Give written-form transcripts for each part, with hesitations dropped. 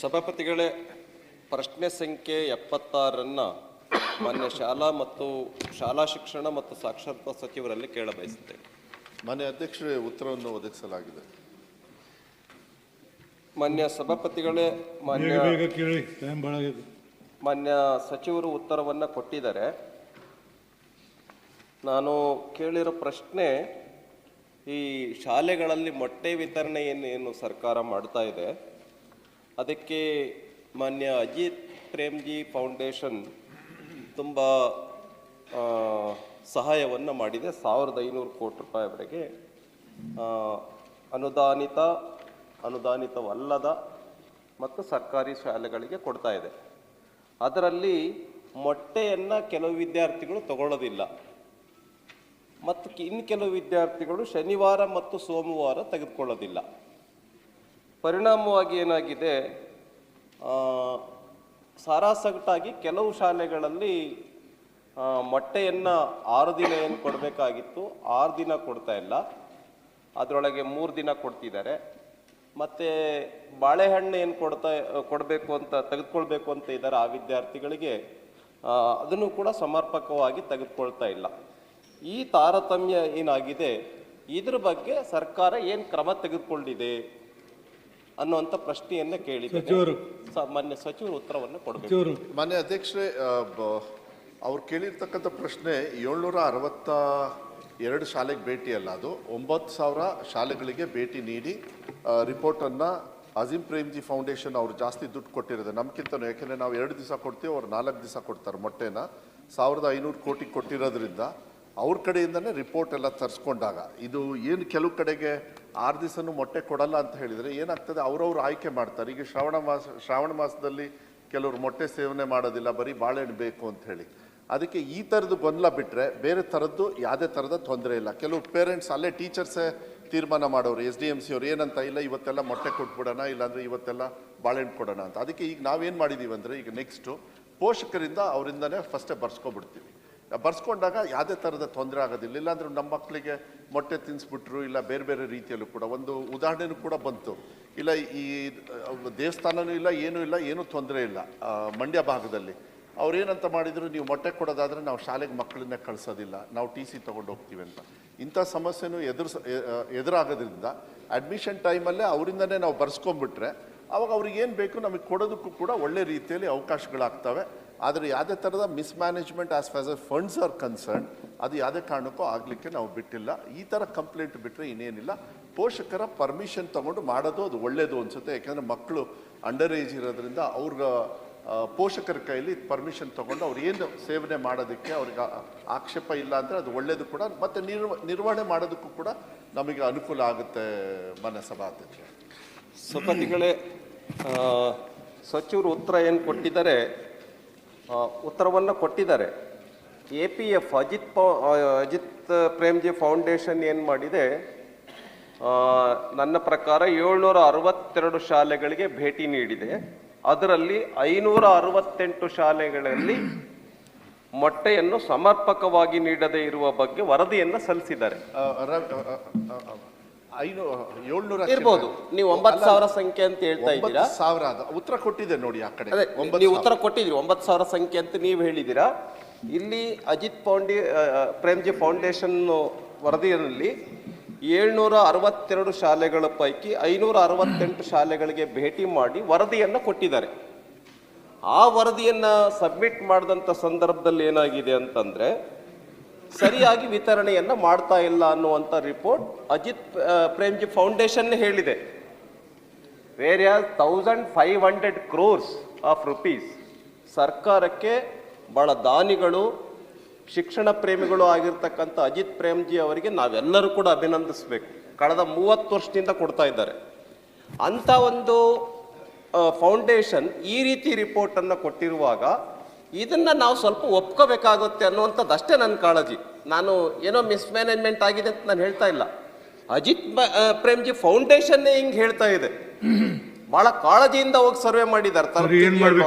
ಸಭಾಪತಿಗಳೇ, ಪ್ರಶ್ನೆ ಸಂಖ್ಯೆ 76 ಮಾನ್ಯ ಶಾಲಾ ಶಿಕ್ಷಣ ಮತ್ತು ಸಾಕ್ಷರತಾ ಸಚಿವರಲ್ಲಿ ಕೇಳಬಯಸುತ್ತೇನೆ. ಮಾನ್ಯ ಅಧ್ಯಕ್ಷರೇ, ಉತ್ತರವನ್ನು ಒದಗಿಸಲಾಗಿದೆ. ಮಾನ್ಯ ಸಭಾಪತಿಗಳೇ, ಮಾನ್ಯ ಸಚಿವರು ಉತ್ತರವನ್ನು ಕೊಟ್ಟಿದ್ದಾರೆ. ನಾನು ಕೇಳಿರೋ ಪ್ರಶ್ನೆ, ಈ ಶಾಲೆಗಳಲ್ಲಿ ಮೊಟ್ಟೆ ವಿತರಣೆ ಏನು ಸರ್ಕಾರ ಮಾಡ್ತಾ ಇದೆ, ಅದಕ್ಕೆ ಮಾನ್ಯ ಅಜಿತ್ ಪ್ರೇಮ್ಜಿ ಫೌಂಡೇಶನ್ ತುಂಬ ಸಹಾಯವನ್ನು ಮಾಡಿದೆ. 1500 ಕೋಟಿ ರೂಪಾಯಿವರೆಗೆ ಅನುದಾನಿತವಲ್ಲದ ಮತ್ತು ಸರ್ಕಾರಿ ಶಾಲೆಗಳಿಗೆ ಕೊಡ್ತಾ ಇದೆ. ಅದರಲ್ಲಿ ಮೊಟ್ಟೆಯನ್ನು ಕೆಲವು ವಿದ್ಯಾರ್ಥಿಗಳು ತಗೊಳ್ಳೋದಿಲ್ಲ ಮತ್ತು ಇನ್ನು ಕೆಲವು ವಿದ್ಯಾರ್ಥಿಗಳು ಶನಿವಾರ ಮತ್ತು ಸೋಮವಾರ ತೆಗೆದುಕೊಳ್ಳೋದಿಲ್ಲ. ಪರಿಣಾಮವಾಗಿ ಏನಾಗಿದೆ, ಸಾರಾಸಗಟಾಗಿ ಕೆಲವು ಶಾಲೆಗಳಲ್ಲಿ ಮೊಟ್ಟೆಯನ್ನು 6 ದಿನ ಏನು ಕೊಡಬೇಕಾಗಿತ್ತು 6 ದಿನ ಕೊಡ್ತಾ ಇಲ್ಲ, ಅದರೊಳಗೆ 3 ದಿನ ಕೊಡ್ತಿದ್ದಾರೆ. ಮತ್ತು ಬಾಳೆಹಣ್ಣು ಏನು ಕೊಡಬೇಕು ಅಂತ ತೆಗೆದುಕೊಳ್ಬೇಕು ಅಂತ ಇದ್ದಾರೆ ಆ ವಿದ್ಯಾರ್ಥಿಗಳಿಗೆ, ಅದನ್ನು ಕೂಡ ಸಮರ್ಪಕವಾಗಿ ತೆಗೆದುಕೊಳ್ತಾ ಇಲ್ಲ. ಈ ತಾರತಮ್ಯ ಏನಾಗಿದೆ, ಇದ್ರ ಬಗ್ಗೆ ಸರ್ಕಾರ ಏನು ಕ್ರಮ ತೆಗೆದುಕೊಂಡಿದೆ ಅನ್ನುವಂಥ ಪ್ರಶ್ನೆಯನ್ನು ಕೇಳಿದ್ದಾರೆ. ಮಾನ್ಯ ಸಚಿವರು ಉತ್ತರವನ್ನು ಕೊಡಬೇಕು. ಮಾನ್ಯ ಅಧ್ಯಕ್ಷರೇ, ಅವ್ರು ಕೇಳಿರ್ತಕ್ಕಂಥ ಪ್ರಶ್ನೆ 762 ಶಾಲೆಗೆ ಭೇಟಿ ಅಲ್ಲ, ಅದು 9000 ಶಾಲೆಗಳಿಗೆ ಭೇಟಿ ನೀಡಿ ರಿಪೋರ್ಟನ್ನು ಅಜೀಂ ಪ್ರೇಮ್ಜಿ ಫೌಂಡೇಶನ್ ಅವರು ಜಾಸ್ತಿ ದುಡ್ಡು ಕೊಟ್ಟಿರೋದು ನಮ್ಗಿಂತನೂ. ಯಾಕೆಂದರೆ ನಾವು 2 ದಿವಸ ಕೊಡ್ತೀವಿ, ಅವ್ರು 4 ದಿವಸ ಕೊಡ್ತಾರೆ. ಮೊಟ್ಟೆನ 1500 ಕೋಟಿ ಕೊಟ್ಟಿರೋದ್ರಿಂದ ಅವ್ರ ಕಡೆಯಿಂದನೇ ರಿಪೋರ್ಟ್ ಎಲ್ಲ ತರಿಸ್ಕೊಂಡಾಗ ಇದು ಏನು ಕೆಲವು ಕಡೆಗೆ 6 ದಿವಸನೂ ಮೊಟ್ಟೆ ಕೊಡಲ್ಲ ಅಂತ ಹೇಳಿದರೆ ಏನಾಗ್ತದೆ, ಅವರವ್ರು ಆಯ್ಕೆ ಮಾಡ್ತಾರೆ. ಈಗ ಶ್ರಾವಣ ಮಾಸದಲ್ಲಿ ಕೆಲವರು ಮೊಟ್ಟೆ ಸೇವನೆ ಮಾಡೋದಿಲ್ಲ, ಬರೀ ಬಾಳೆಹಣ್ಣು ಬೇಕು ಅಂತ ಹೇಳಿ. ಅದಕ್ಕೆ ಈ ಥರದ್ದು ಗೊಂದಲ ಬಿಟ್ಟರೆ ಬೇರೆ ಥರದ್ದು ಯಾವುದೇ ಥರದ ತೊಂದರೆ ಇಲ್ಲ. ಕೆಲವು ಪೇರೆಂಟ್ಸ್ ಅಲ್ಲೇ ಟೀಚರ್ಸೇ ತೀರ್ಮಾನ ಮಾಡೋರು, SDMC ಅವ್ರು ಏನಂತ, ಇಲ್ಲ ಇವತ್ತೆಲ್ಲ ಮೊಟ್ಟೆ ಕೊಟ್ಬಿಡೋಣ, ಇಲ್ಲಾಂದರೆ ಇವತ್ತೆಲ್ಲ ಬಾಳೆಹಣ್ಣು ಕೊಡೋಣ ಅಂತ. ಅದಕ್ಕೆ ಈಗ ನಾವೇನು ಮಾಡಿದ್ದೀವಿ ಅಂದರೆ, ಈಗ ನೆಕ್ಸ್ಟು ಪೋಷಕರಿಂದ ಅವರಿಂದನೇ ಫಸ್ಟೇ ಬರ್ಸ್ಕೊಬಿಡ್ತೀವಿ. ಬರ್ಸ್ಕೊಂಡಾಗ ಯಾವುದೇ ಥರದ ತೊಂದರೆ ಆಗೋದಿಲ್ಲ. ಇಲ್ಲಾಂದ್ರೆ ನಮ್ಮ ಮಕ್ಕಳಿಗೆ ಮೊಟ್ಟೆ ತಿನ್ನಿಸ್ಬಿಟ್ರು, ಇಲ್ಲ ಬೇರೆ ಬೇರೆ ರೀತಿಯಲ್ಲೂ ಕೂಡ ಒಂದು ಉದಾಹರಣೆನೂ ಕೂಡ ಬಂತು. ಇಲ್ಲ ಈ ದೇವಸ್ಥಾನನೂ ಇಲ್ಲ, ಏನೂ ಇಲ್ಲ, ಏನೂ ತೊಂದರೆ ಇಲ್ಲ. ಮಂಡ್ಯ ಭಾಗದಲ್ಲಿ ಅವ್ರೇನಂತ ಮಾಡಿದರು, ನೀವು ಮೊಟ್ಟೆ ಕೊಡೋದಾದರೆ ನಾವು ಶಾಲೆಗೆ ಮಕ್ಕಳನ್ನೇ ಕಳಿಸೋದಿಲ್ಲ, ನಾವು TC ತೊಗೊಂಡು ಹೋಗ್ತೀವಿ ಅಂತ. ಇಂಥ ಸಮಸ್ಯೆನೂ ಎದುರಾಗೋದ್ರಿಂದ ಅಡ್ಮಿಷನ್ ಟೈಮಲ್ಲೇ ಅವರಿಂದನೇ ನಾವು ಬರ್ಸ್ಕೊಂಡ್ಬಿಟ್ರೆ ಅವಾಗ ಅವ್ರಿಗೆ ಏನು ಬೇಕು ನಮಗೆ ಕೊಡೋದಕ್ಕೂ ಕೂಡ ಒಳ್ಳೆ ರೀತಿಯಲ್ಲಿ ಅವಕಾಶಗಳಾಗ್ತವೆ. ಆದರೆ ಯಾವುದೇ ಥರದ mismanagement as far as funds are concern ಅದು ಯಾವುದೇ ಕಾರಣಕ್ಕೂ ಆಗಲಿಕ್ಕೆ ನಾವು ಬಿಟ್ಟಿಲ್ಲ. ಈ ಥರ ಕಂಪ್ಲೇಂಟ್ ಬಿಟ್ಟರೆ ಇನ್ನೇನಿಲ್ಲ. ಪೋಷಕರ ಪರ್ಮಿಷನ್ ತೊಗೊಂಡು ಮಾಡೋದು ಅದು ಒಳ್ಳೆಯದು ಅನಿಸುತ್ತೆ. ಯಾಕೆಂದರೆ ಮಕ್ಕಳು ಅಂಡರ್ ಏಜ್ ಇರೋದ್ರಿಂದ ಅವ್ರಿಗೆ ಪೋಷಕರ ಕೈಯಲ್ಲಿ ಪರ್ಮಿಷನ್ ತೊಗೊಂಡು ಅವ್ರು ಏನು ಸೇವನೆ ಮಾಡೋದಕ್ಕೆ ಅವ್ರಿಗೆ ಆಕ್ಷೇಪ ಇಲ್ಲ ಅಂದರೆ ಅದು ಒಳ್ಳೆಯದು ಕೂಡ, ಮತ್ತು ನಿರ್ವಹಣೆ ಮಾಡೋದಕ್ಕೂ ಕೂಡ ನಮಗೆ ಅನುಕೂಲ ಆಗುತ್ತೆ. ಮಾನ್ಯ ಸಭಾಧ್ಯಕ್ಷ, ಸಭಾಪತಿಗಳೇ, ಸಚಿವರು ಉತ್ತರವನ್ನು ಕೊಟ್ಟಿದ್ದಾರೆ. APF ಅಜಿತ್ ಪ್ರೇಮ್ಜಿ ಫೌಂಡೇಶನ್ ಏನು ಮಾಡಿದೆ, ನನ್ನ ಪ್ರಕಾರ 762 ಶಾಲೆಗಳಿಗೆ ಭೇಟಿ ನೀಡಿದೆ. ಅದರಲ್ಲಿ 568 ಶಾಲೆಗಳಲ್ಲಿ ಮೊಟ್ಟೆಯನ್ನು ಸಮರ್ಪಕವಾಗಿ ನೀಡದೇ ಇರುವ ಬಗ್ಗೆ ವರದಿಯನ್ನು ಸಲ್ಲಿಸಿದ್ದಾರೆ. 700 ಇರ್ಬೋದು, ನೀವು 9000 ಸಂಖ್ಯೆ ಅಂತ ಹೇಳ್ತಾ ಇದ್ದೀರಾ. 9000 ಉತ್ತರ ಕೊಟ್ಟಿದೆ ನೋಡಿ, ಆ ಕಡೆ ನೀವು ಉತ್ತರ ಕೊಟ್ಟಿದ್ರಿ. 9000 ಸಂಖ್ಯೆ ಅಂತ ನೀವು ಹೇಳಿದ್ದೀರಾ. ಇಲ್ಲಿ ಅಜಿತ್ ಪ್ರೇಮ್ಜಿ ಫೌಂಡೇಶನ್ ವರದಿಯಲ್ಲಿ 762 ಶಾಲೆಗಳ ಪೈಕಿ 568 ಶಾಲೆಗಳಿಗೆ ಭೇಟಿ ಮಾಡಿ ವರದಿಯನ್ನು ಕೊಟ್ಟಿದ್ದಾರೆ. ಆ ವರದಿಯನ್ನು ಸಬ್ಮಿಟ್ ಮಾಡಿದಂಥ ಸಂದರ್ಭದಲ್ಲಿ ಏನಾಗಿದೆ ಅಂತಂದರೆ, ಸರಿಯಾಗಿ ವಿತರಣೆಯನ್ನು ಮಾಡ್ತಾ ಇಲ್ಲ ಅನ್ನುವಂಥ ರಿಪೋರ್ಟ್ ಅಜಿತ್ ಪ್ರೇಮ್ಜಿ ಫೌಂಡೇಶನ್ ಹೇಳಿದೆ. Wear as 1500 crores of rupees ಸರ್ಕಾರಕ್ಕೆ ಭಾಳ ದಾನಿಗಳು, ಶಿಕ್ಷಣ ಪ್ರೇಮಿಗಳು ಆಗಿರ್ತಕ್ಕಂಥ ಅಜಿತ್ ಪ್ರೇಮ್ಜಿ ಅವರಿಗೆ ನಾವೆಲ್ಲರೂ ಕೂಡ ಅಭಿನಂದಿಸಬೇಕು. ಕಳೆದ 30 ವರ್ಷದಿಂದ ಕೊಡ್ತಾ ಇದ್ದಾರೆ. ಅಂಥ ಒಂದು ಫೌಂಡೇಶನ್ ಈ ರೀತಿ ರಿಪೋರ್ಟನ್ನು ಕೊಟ್ಟಿರುವಾಗ ಇದನ್ನು ನಾವು ಸ್ವಲ್ಪ ಒಪ್ಕೋಬೇಕಾಗುತ್ತೆ ಅನ್ನುವಂಥದ್ದು ಅಷ್ಟೇ ನನ್ನ ಕಾಳಜಿ. ನಾನು ಏನೋ ಮಿಸ್ಮ್ಯಾನೇಜ್ಮೆಂಟ್ ಆಗಿದೆ ಅಂತ ನಾನು ಹೇಳ್ತಾ ಇಲ್ಲ. ಅಜಿತ್ ಪ್ರೇಮ್ಜಿ ಫೌಂಡೇಶನ್ನೇ ಹಿಂಗೆ ಹೇಳ್ತಾ ಇದೆ. ಭಾಳ ಕಾಳಜಿಯಿಂದ ಹೋಗಿ ಸರ್ವೆ ಮಾಡಿದ್ದಾರೆ.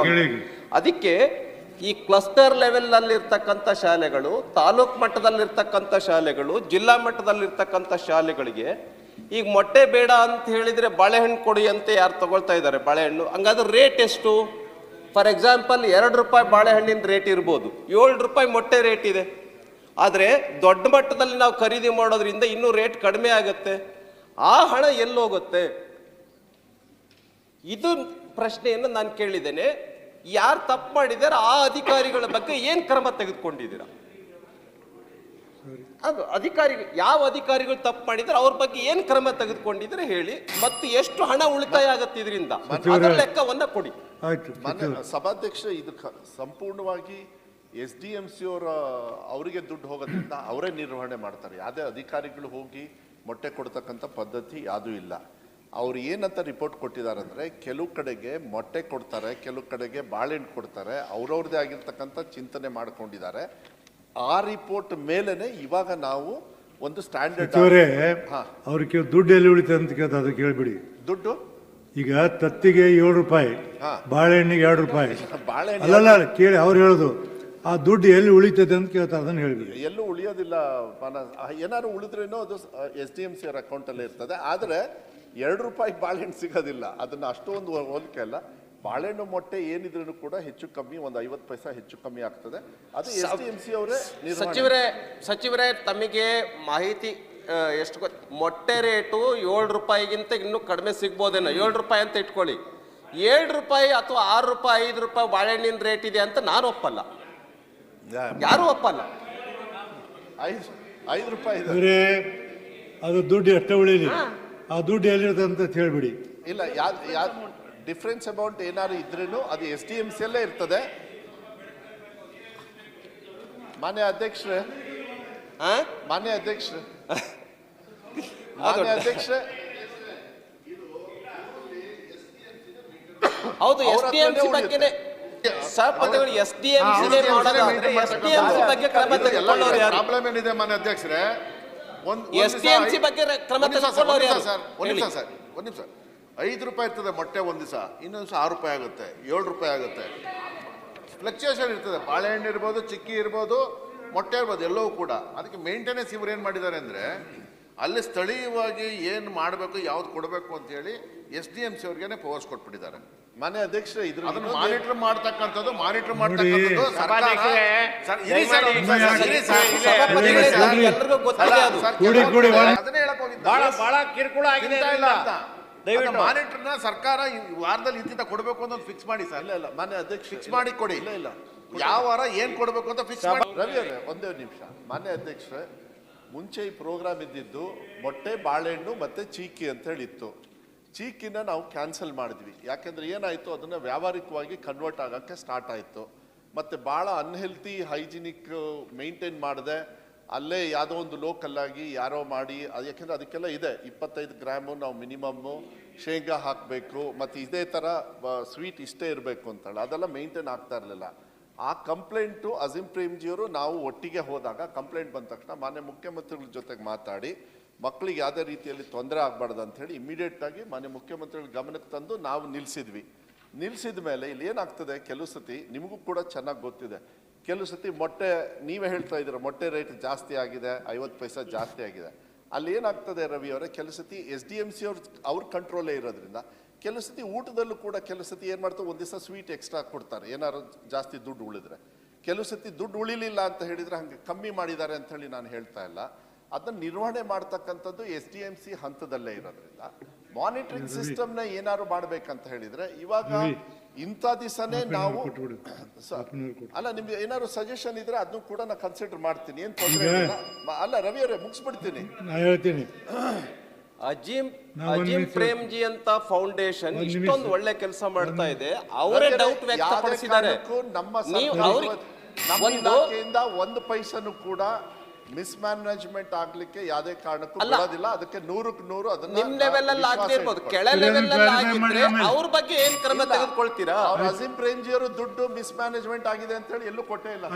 ಅದಕ್ಕೆ ಈ ಕ್ಲಸ್ಟರ್ ಲೆವೆಲ್ನಲ್ಲಿರ್ತಕ್ಕಂಥ ಶಾಲೆಗಳು, ತಾಲೂಕು ಮಟ್ಟದಲ್ಲಿರ್ತಕ್ಕಂಥ ಶಾಲೆಗಳು, ಜಿಲ್ಲಾ ಮಟ್ಟದಲ್ಲಿರ್ತಕ್ಕಂಥ ಶಾಲೆಗಳಿಗೆ ಈಗ ಮೊಟ್ಟೆ ಬೇಡ ಅಂತ ಹೇಳಿದ್ರೆ ಬಾಳೆಹಣ್ಣು ಕೊಡಿ ಅಂತ ಯಾರು ತಗೊಳ್ತಾ ಇದ್ದಾರೆ ಬಾಳೆಹಣ್ಣು? ಹಂಗಾದ್ರೆ ರೇಟ್ ಎಷ್ಟು? ಫಾರ್ ಎಕ್ಸಾಂಪಲ್ 2 ರೂಪಾಯಿ ಬಾಳೆಹಣ್ಣಿನ ರೇಟ್ ಇರ್ಬೋದು, 7 ರೂಪಾಯಿ ಮೊಟ್ಟೆ ರೇಟ್ ಇದೆ. ಆದರೆ ದೊಡ್ಡ ಮಟ್ಟದಲ್ಲಿ ನಾವು ಖರೀದಿ ಮಾಡೋದ್ರಿಂದ ಇನ್ನೂ ರೇಟ್ ಕಡಿಮೆ ಆಗುತ್ತೆ. ಆ ಹಣ ಎಲ್ಲೋಗುತ್ತೆ? ಇದು ಪ್ರಶ್ನೆಯನ್ನು ನಾನು ಕೇಳಿದ್ದೇನೆ. ಯಾರು ತಪ್ಪು ಮಾಡಿದ್ದಾರೆ ಆ ಅಧಿಕಾರಿಗಳ ಬಗ್ಗೆ ಏನು ಕ್ರಮ ತೆಗೆದುಕೊಂಡಿದ್ದೀರಾ? ಅದು ಯಾವ ಅಧಿಕಾರಿಗಳು ತಪ್ಪು ಮಾಡಿದ್ರೆ ಅವ್ರ ಬಗ್ಗೆ ಏನು ಕ್ರಮ ತೆಗೆದುಕೊಂಡಿದ್ರೆ ಹೇಳಿ, ಮತ್ತು ಎಷ್ಟು ಹಣ ಉಳಿತಾಯ ಆಗತ್ತೆ ಇದರಿಂದ, ಅದರ ಲೆಕ್ಕವನ್ನ ಕೊಡಿ. ಸಭಾಧ್ಯಕ್ಷ, ಇದು ಸಂಪೂರ್ಣವಾಗಿ SDMC ಅವರಿಗೆ ದುಡ್ಡು ಹೋಗೋದ್ರಿಂದ ಅವರೇ ನಿರ್ವಹಣೆ ಮಾಡ್ತಾರೆ. ಯಾವುದೇ ಅಧಿಕಾರಿಗಳು ಹೋಗಿ ಮೊಟ್ಟೆ ಕೊಡ್ತಕ್ಕಂಥ ಪದ್ಧತಿ ಯಾವುದೂ ಇಲ್ಲ. ಅವ್ರು ಏನಂತ ರಿಪೋರ್ಟ್ ಕೊಟ್ಟಿದ್ದಾರೆ ಅಂದರೆ, ಕೆಲವು ಕಡೆಗೆ ಮೊಟ್ಟೆ ಕೊಡ್ತಾರೆ, ಕೆಲವು ಕಡೆಗೆ ಬಾಳೆಹಣ್ಣು ಕೊಡ್ತಾರೆ, ಅವ್ರವ್ರದ್ದೇ ಆಗಿರ್ತಕ್ಕಂಥ ಚಿಂತನೆ ಮಾಡ್ಕೊಂಡಿದ್ದಾರೆ. ಆ ರಿಪೋರ್ಟ್ ಮೇಲೆನೆ ಇವಾಗ ನಾವು ಒಂದು ಸ್ಟ್ಯಾಂಡರ್ಡ್ ಅವ್ರಿಗೆ ದುಡ್ಡು ಎಲ್ಲಿ ಉಳಿತದೆ ಅಂತ ಕೇಳ್ತಾ, ಅದು ಕೇಳ್ಬಿಡಿ. ದುಡ್ಡು ಈಗ ತತ್ತಿಗೆ 7 ರೂಪಾಯಿ, ಬಾಳೆಹಣ್ಣಿಗೆ 2 ರೂಪಾಯಿ. ಬಾಳೆಹಣ್ಣು ಅಲ್ಲ ಕೇಳಿ, ಅವ್ರು ಹೇಳೋದು ಆ ದುಡ್ಡು ಎಲ್ಲಿ ಉಳಿತದೆ ಅಂತ ಕೇಳ್ತಾರೆ, ಅದನ್ನು ಹೇಳ್ಬಿಡಿ. ಎಲ್ಲೂ ಉಳಿಯೋದಿಲ್ಲ. ಏನಾದ್ರು ಉಳಿದ್ರೇನೋ ಅದು SDMC ಅವ್ರ ಅಕೌಂಟಲ್ಲೇ ಇರ್ತದೆ. ಆದರೆ 2 ರೂಪಾಯಿ ಬಾಳೆಹಣ್ಣು ಸಿಗೋದಿಲ್ಲ. ಅದನ್ನ ಅಷ್ಟೊಂದು ಹೋಲಿಕೆ ಅಲ್ಲ. ಬಾಳೆಹಣ್ಣು ಮೊಟ್ಟೆ ಏನಿದ್ರೂ ಕೂಡ ಹೆಚ್ಚು ಕಮ್ಮಿ ಒಂದು 50 ಪೈಸಾ ಹೆಚ್ಚು ಕಮ್ಮಿ ಆಗ್ತದೆ. ಅದು SDMC ಅವರೇ. ಸಚಿವರೇ ತಮಗೆ ಮಾಹಿತಿ ಎಷ್ಟು ಮೊಟ್ಟೆ ರೇಟು 7 ರೂಪಾಯಿಗಿಂತ ಇನ್ನೂ ಕಡಿಮೆ ಸಿಗ್ಬೋದೇನೋ. 7 ರೂಪಾಯಿ ಅಂತ ಇಟ್ಕೊಳ್ಳಿ. 7 ರೂಪಾಯಿ ಅಥವಾ 6 ರೂಪಾಯಿ 5 ರೂಪಾಯಿ ಬಾಳೆಹಣ್ಣಿನ ರೇಟ್ ಇದೆ ಅಂತ ನಾನು ಒಪ್ಪಲ್ಲ, ಯಾರು ಒಪ್ಪಲ್ಲ. 5 ರೂಪಾಯಿ ಅದು ದುಡ್ಡು ಎಷ್ಟೇ ಉಳಿಲಿ, ಆ ದುಡ್ಡು ಎಲ್ಲಿರ್ತದೆ ಅಂತ ಹೇಳ್ಬಿಡಿ. ಇಲ್ಲ, ಡಿಫ್ರೆನ್ಸ್ ಅಮೌಂಟ್ ಏನಾದ್ರು ಇದ್ರೂ ಅದು SDMC ಅಲ್ಲೇ ಇರ್ತದೆ. ಮಾನ್ಯ ಅಧ್ಯಕ್ಷರೇ, ಹೌದು, SDMC ಬಗ್ಗೆನೇ ಸಹಪತಿಗಳು SDMC ಮಾಡೋದಾದ್ರೆ SDMC ಬಗ್ಗೆ ಕ್ರಮ ತೆಗೆದುಕೊಳ್ಳೋರು ಯಾರು? ಪ್ರಾಬ್ಲಮ್ ಏನಿದೆ ಮಾನ್ಯ ಅಧ್ಯಕ್ಷರೇ? SDMC ಬಗ್ಗೆ ಕ್ರಮ ತೆಗೆದುಕೊಳ್ಳೋರು ಯಾರು? ಒಂದು ನಿಮಿಷ. 5 ರೂಪಾಯಿ ಇರ್ತದೆ ಮೊಟ್ಟೆ ಒಂದು ದಿವಸ, ಇನ್ನೊಂದು ದಿವಸ 6 ರೂಪಾಯಿ ಆಗುತ್ತೆ, 7 ರೂಪಾಯಿ ಆಗುತ್ತೆ. ಫ್ಲಕ್ಚುಯೇಷನ್ ಇರ್ತದೆ. ಬಾಳೆಹಣ್ಣು ಇರ್ಬೋದು, ಚಿಕ್ಕಿ ಇರ್ಬೋದು, ಮೊಟ್ಟೆ ಇರ್ಬೋದು, ಎಲ್ಲವೂ ಕೂಡ. ಅದಕ್ಕೆ ಮೇಂಟೆನೆನ್ಸ್ ಇವ್ರು ಏನು ಮಾಡಿದ್ದಾರೆ ಅಂದರೆ, ಅಲ್ಲಿ ಸ್ಥಳೀಯವಾಗಿ ಏನು ಮಾಡಬೇಕು, ಯಾವ್ದು ಕೊಡಬೇಕು ಅಂತ ಹೇಳಿ SDMC ಅವ್ರಿಗೇನೆ ಪವರ್ಸ್ ಕೊಟ್ಬಿಟ್ಟಿದ್ದಾರೆ. ಮಾನ್ಯ ಅಧ್ಯಕ್ಷರೇ, ಅದನ್ನು ಮಾನಿಟರ್ ಮಾಡ್ತಕ್ಕಂಥದ್ದು ಬಹಳ ಕಿರುಕುಳ ಆಗಿದೆ. ಮಾನಿಟರ್ನ ಸರ್ಕಾರ ವಾರದಲ್ಲಿ ಇಂತಿಂತ ಕೊಡಬೇಕು ಅಂತ ಫಿಕ್ಸ್ ಮಾಡಿ ಸರ್. ಇಲ್ಲ ಮಾನ್ಯ ಅಧ್ಯಕ್ಷ, ಫಿಕ್ಸ್ ಮಾಡಿ ಕೊಡಿ. ಇಲ್ಲ ಯಾವ ವಾರ ಏನ್ ಕೊಡಬೇಕು ಅಂತ ಫಿಕ್ಸ್ ಮಾಡಿ. ರವಿ ಅವರೇ, ಒಂದೇ ನಿಮಿಷ. ಮಾನ್ಯ ಅಧ್ಯಕ್ಷರೇ, ಮುಂಚೆ ಈ ಪ್ರೋಗ್ರಾಮ್ ಇದ್ದಿದ್ದು ಮೊಟ್ಟೆ, ಬಾಳೆಹಣ್ಣು ಮತ್ತೆ ಚೀಕಿ ಅಂತ ಹೇಳಿತ್ತು. ಚೀಕಿನ ನಾವು ಕ್ಯಾನ್ಸಲ್ ಮಾಡಿದ್ವಿ. ಯಾಕೆಂದ್ರೆ ಏನಾಯ್ತು, ಅದನ್ನ ವ್ಯಾವಹಾರಿಕವಾಗಿ ಕನ್ವರ್ಟ್ ಆಗಕ್ಕೆ ಸ್ಟಾರ್ಟ್ ಆಯ್ತು. ಮತ್ತೆ ಬಹಳ ಅನ್ಹೆಲ್ತಿ, ಹೈಜಿನಿಕ್ ಮೇಂಟೈನ್ ಮಾಡದೆ ಅಲ್ಲೇ ಯಾವುದೋ ಒಂದು ಲೋಕಲ್ ಆಗಿ ಯಾರೋ ಮಾಡಿ, ಅದು ಯಾಕೆಂದ್ರೆ ಅದಕ್ಕೆಲ್ಲ ಇದೆ 25 ಗ್ರಾಮು ನಾವು ಮಿನಿಮಮ್ಮು ಶೇಂಗಾ ಹಾಕಬೇಕು, ಮತ್ತು ಇದೇ ಥರ ಸ್ವೀಟ್ ಇಷ್ಟೇ ಇರಬೇಕು ಅಂತೇಳಿ ಅದೆಲ್ಲ ಮೇಂಟೈನ್ ಆಗ್ತಾ ಇರಲಿಲ್ಲ. ಆ ಕಂಪ್ಲೇಂಟು ಅಜೀಂ ಪ್ರೇಮ್ಜಿಯವರು ನಾವು ಒಟ್ಟಿಗೆ ಹೋದಾಗ ಕಂಪ್ಲೇಂಟ್ ಬಂದ ತಕ್ಷಣ ಮಾನ್ಯ ಮುಖ್ಯಮಂತ್ರಿಗಳ ಜೊತೆಗೆ ಮಾತಾಡಿ ಮಕ್ಕಳಿಗೆ ಯಾವುದೇ ರೀತಿಯಲ್ಲಿ ತೊಂದರೆ ಆಗಬಾರ್ದು ಅಂತ ಹೇಳಿ ಇಮಿಡಿಯೇಟ್ ಆಗಿ ಮಾನ್ಯ ಮುಖ್ಯಮಂತ್ರಿಗಳ ಗಮನಕ್ಕೆ ತಂದು ನಾವು ನಿಲ್ಲಿಸಿದ್ವಿ. ನಿಲ್ಲಿಸಿದ ಮೇಲೆ ಇಲ್ಲಿ ಏನಾಗ್ತದೆ, ಕೆಲವು ಸತಿ ನಿಮಗೂ ಕೂಡ ಚೆನ್ನಾಗಿ ಗೊತ್ತಿದೆ, ಕೆಲವು ಸತಿ ಮೊಟ್ಟೆ ನೀವೇ ಹೇಳ್ತಾ ಇದ್ದೀರ ಮೊಟ್ಟೆ ರೇಟ್ ಜಾಸ್ತಿ ಆಗಿದೆ, 50 ಪೈಸಾ ಜಾಸ್ತಿ ಆಗಿದೆ. ಅಲ್ಲಿ ಏನಾಗ್ತದೆ ರವಿ ಅವರೇ, ಕೆಲವು ಸತಿ SDMC ಅವ್ರ ಕಂಟ್ರೋಲೇ ಇರೋದ್ರಿಂದ ಕೆಲವು ಸತಿ ಊಟದಲ್ಲೂ ಕೂಡ ಕೆಲವು ಸತಿ ಏನು ಮಾಡ್ತಾರೆ, ಒಂದು ದಿವಸ ಸ್ವೀಟ್ ಎಕ್ಸ್ಟ್ರಾ ಕೊಡ್ತಾರೆ ಏನಾದ್ರು ಜಾಸ್ತಿ ದುಡ್ಡು ಉಳಿದ್ರೆ. ಕೆಲವು ಸತಿ ದುಡ್ಡು ಉಳಿಲಿಲ್ಲ ಅಂತ ಹೇಳಿದ್ರೆ ಹಂಗೆ ಕಮ್ಮಿ ಮಾಡಿದ್ದಾರೆ ಅಂತ ಹೇಳಿ ನಾನು ಹೇಳ್ತಾ ಇಲ್ಲ. ಅದನ್ನ ನಿರ್ವಹಣೆ ಮಾಡ್ತಕ್ಕಂಥದ್ದು SDMC ಹಂತದಲ್ಲೇ ಇರೋದ್ರಿಂದ ಮಾನಿಟರಿಂಗ್ ಸಿಸ್ಟಮ್ನ ಏನಾದ್ರು ಮಾಡ್ಬೇಕಂತ ಹೇಳಿದ್ರೆ ಇವಾಗ ಇಂಥ ದಿವಸನೇ ನಾವು ಅಲ್ಲ, ನಿಮ್ಗೆ ಏನಾದ್ರು ಸಜೆಷನ್ ಇದ್ರೆ ಅದನ್ನು ಕೂಡ ನಾನು ಕನ್ಸಿಡರ್ ಮಾಡ್ತೀನಿ, ಏನ್ ತೊಂದರೆ ಇಲ್ಲ. ಅಲ್ಲ ರವಿ ಅವರೇ, ಮುಗಿಸ್ಬಿಡ್ತೀನಿ. ಹೇಳ್ತೀನಿ, ಅಜೀಂ ಪ್ರೇಮ್ಜಿ ಅಂತ ಫೌಂಡೇಶನ್ ಇಷ್ಟೊಂದು ಒಳ್ಳೆ ಕೆಲಸ ಮಾಡ್ತಾ ಇದೆ, ಅವರೇ ಡೌಟ್ ವ್ಯಕ್ತಪಡಿಸಿದ್ದಾರೆ. ನಮ್ಮ ಇಲಾಖೆಯಿಂದ 1 ಪೈಸನು ಕೂಡ ಮಿಸ್ಮ್ಯಾನೇಜ್ಮೆಂಟ್ ಆಗ್ಲಿಕ್ಕೆ ಯಾವುದೇ ಕಾರಣಕ್ಕೂ ಬಿಡೋದಿಲ್ಲ. ಅದಕ್ಕೆ 100ಕ್ಕೆ 100 ಅದನ್ನ ನಿಮ್ ಲೆವೆಲ್ ಅಲ್ಲಿ ಆಗಿರ್ಬೋದು, ಕೆಳ ಲೆವೆಲ್ ಅಲ್ಲಿ ಆಗಿದ್ರೆ ಅವ್ರ ಬಗ್ಗೆ ಏನ್ ಕ್ರಮ ತೆಗೆದುಕೊಳ್ತೀರಾ? ಅಜೀಂ ಪ್ರೇಮ್ಜಿ ಅವರು ದುಡ್ಡು ಮಿಸ್ಮ್ಯಾನೇಜ್ಮೆಂಟ್ ಆಗಿದೆ ಅಂತ ಹೇಳಿ ಎಲ್ಲೂ ಕೊಟ್ಟೇ ಇಲ್ಲ.